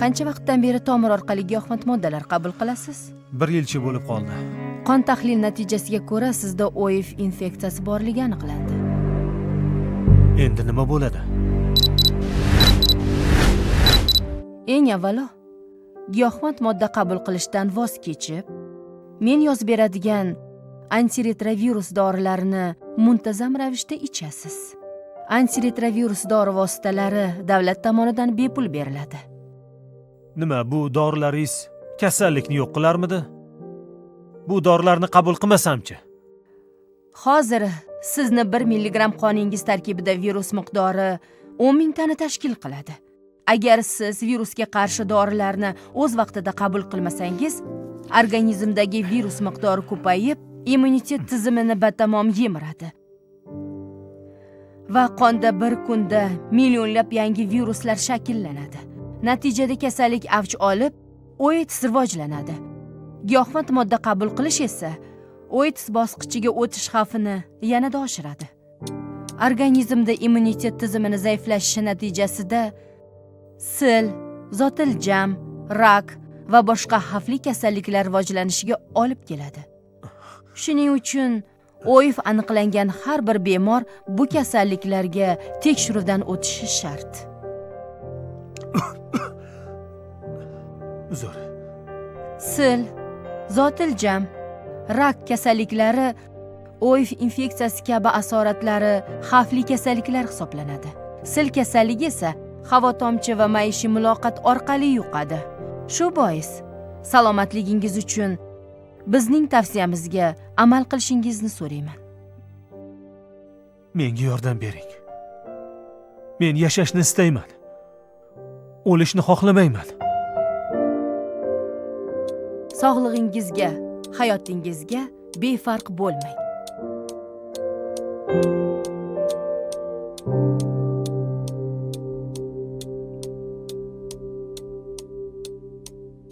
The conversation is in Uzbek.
Qancha vaqtdan beri tomir orqali giyohvand moddalar qabul qilasiz? 1 yilcha bo'lib qoldi. Qon tahlil natijasiga ko'ra sizda OIV infeksiyasi borligi aniqlandi. Endi nima bo'ladi? Eng avvalo, giyohvand modda qabul qilishdan voz kechib, men yozib beradigan antiretrovirus dorilarini muntazam ravishda ichasiz. Antiretrovirus dori vositalari davlat tomonidan bepul beriladi. Nima, bu dorilaringiz kasallikni yo'q qilarmidi? Bu dorilarni qabul qilmasamchi? Hozir sizni 1 milligram qoningiz tarkibida virus miqdori 10 ming tani tashkil qiladi. Agar siz virusga qarshi dorilarni o'z vaqtida qabul qilmasangiz, organizmdagi virus miqdori ko'payib, immunitet tizimini batamom yemiradi. Va qonda bir kunda millionlab yangi viruslar shakllanadi. Natijada kasallik avj olib, OITS rivojlanadi. Giyohvand modda qabul qilish esa OITS bosqichiga o'tish xavfini yanada oshiradi. Organizmda immunitet tizimini zaiflashishi natijasida sil, zotiljam, rak va boshqa xavfli kasalliklar rivojlanishiga olib keladi. Shuning uchun OIV aniqlangan har bir bemor bu kasalliklarga tekshiruvdan o'tishi shart. Uzr. Sil, zotiljam, rak kasalliklari OIV infeksiyasi kabi asoratlari xavfli kasalliklar hisoblanadi. Sil kasalligi esa havo tomchi va maishiy muloqot orqali yuqadi. Shu bois salomatligingiz uchun bizning tavsiyamizga amal qilishingizni so'rayman. Menga yordam bering. Men yashashni istayman. O'lishni xohlamayman. Sog'lig'ingizga, hayotingizga befarq bo'lmang.